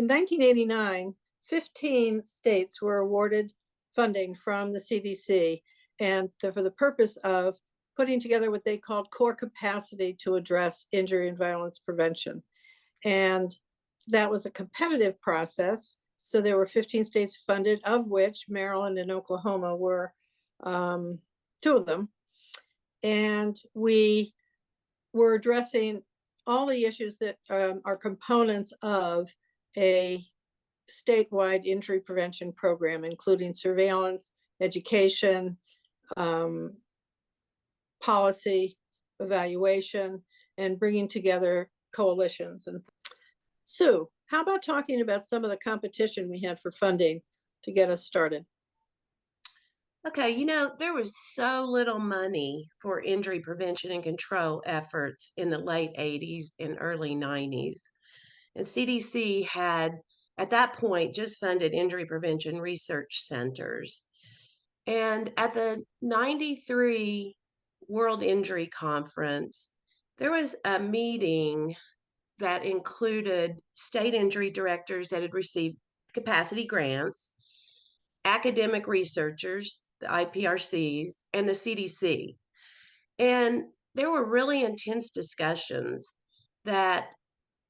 in 1989, 15 states were awarded funding from the CDC and for the purpose of putting together what they called core capacity to address injury and violence prevention. And that was a competitive process. So there were 15 states funded, of which Maryland and Oklahoma were two of them. And we were addressing all the issues that are components of a statewide injury prevention program, including surveillance, education, policy, evaluation, and bringing together coalitions. And Sue, how about talking about some of the competition we had for funding to get us started? Okay, there was so little money for injury prevention and control efforts in the late 80s and early 90s. And CDC had, at that point, just funded injury prevention research centers. And at the 93 World Injury Conference, there was a meeting that included state injury directors that had received capacity grants, academic researchers, the IPRCs, and the CDC. And there were really intense discussions that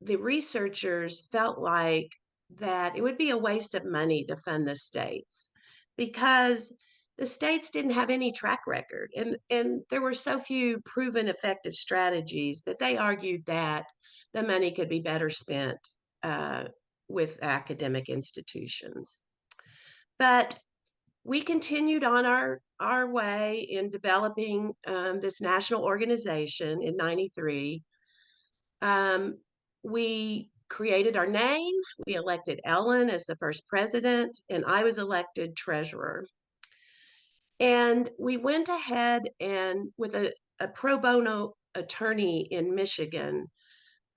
the researchers felt like that it would be a waste of money to fund the states because the states didn't have any track record and there were so few proven effective strategies that they argued that the money could be better spent with academic institutions. But we continued on our way in developing this national organization in 93. We created our name. We elected Ellen as the first president, and I was elected treasurer. And we went ahead and with a pro bono attorney in Michigan,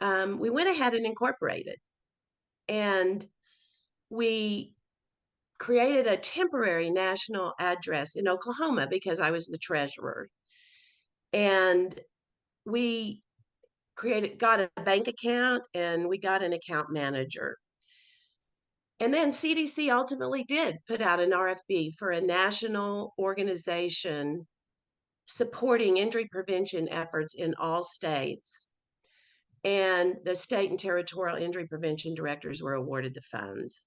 we went ahead and incorporated. And we created a temporary national address in Oklahoma because I was the treasurer. And we got a bank account and we got an account manager. And then CDC ultimately did put out an RFP for a national organization supporting injury prevention efforts in all states. And the state and territorial injury prevention directors were awarded the funds.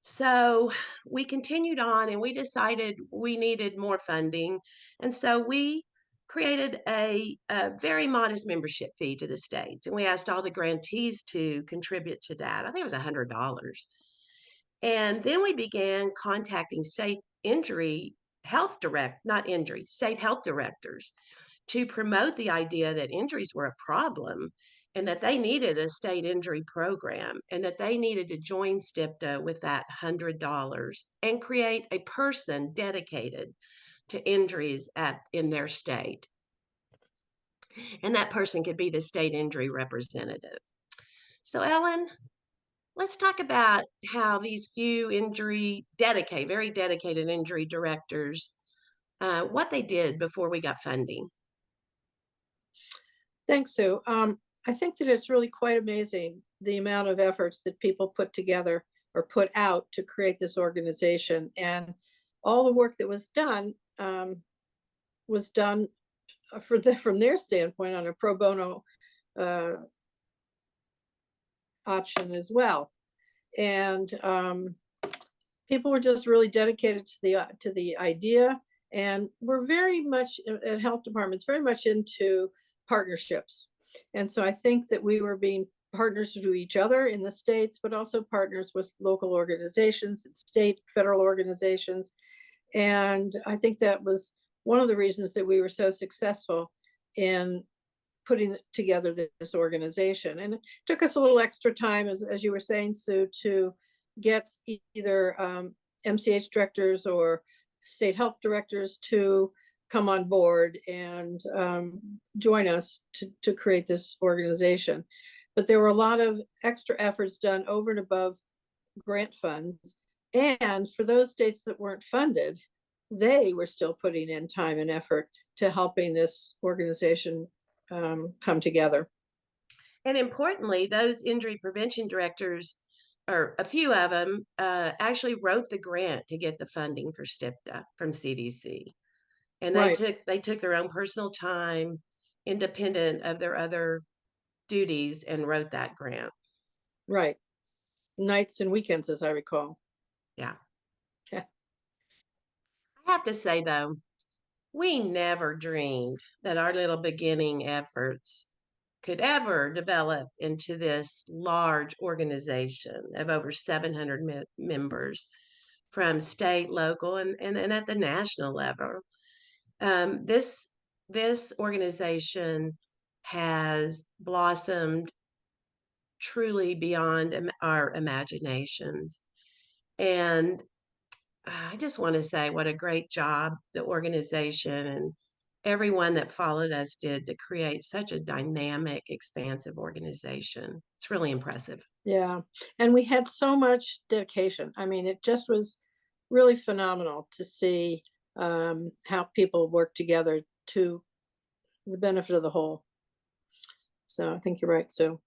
So we continued on and we decided we needed more funding. And so we created a very modest membership fee to the states. And we asked all the grantees to contribute to that. I think it was $100. And then we began contacting state state health directors to promote the idea that injuries were a problem and that they needed a state injury program and that they needed to join STIPTA with that $100 and create a person dedicated to injuries in their state. And that person could be the state injury representative. So Ellen, let's talk about how these few very dedicated injury directors, what they did before we got funding. Thanks, Sue. I think that it's really quite amazing the amount of efforts that people put together or put out to create this organization. And all the work that was done from their standpoint on a pro bono option as well. And people were just really dedicated to the idea, and we're very much at health departments very much into partnerships. And so I think that we were being partners to each other in the states, but also partners with local organizations and state, federal organizations. And I think that was one of the reasons that we were so successful in putting together this organization. And it took us a little extra time, as you were saying, Sue, to get either MCH directors or state health directors to come on board and join us to create this organization. But there were a lot of extra efforts done over and above grant funds. And for those states that weren't funded, they were still putting in time and effort to helping this organization come together. And importantly, those injury prevention directors, or a few of them, actually wrote the grant to get the funding for STIPTA from CDC. And Right, they took their own personal time, independent of their other duties, and wrote that grant. right. Nights and weekends, as I recall. Yeah. Yeah. I have to say though, we never dreamed that our little beginning efforts could ever develop into this large organization of over 700 members from state, local, and at the national level. This organization has blossomed truly beyond our imaginations. And I just want to say what a great job the organization and everyone that followed us did to create such a dynamic, expansive organization. It's really impressive. Yeah, and we had so much dedication. I mean, it just was really phenomenal to see, how people work together to the benefit of the whole. So I think you're right, Sue.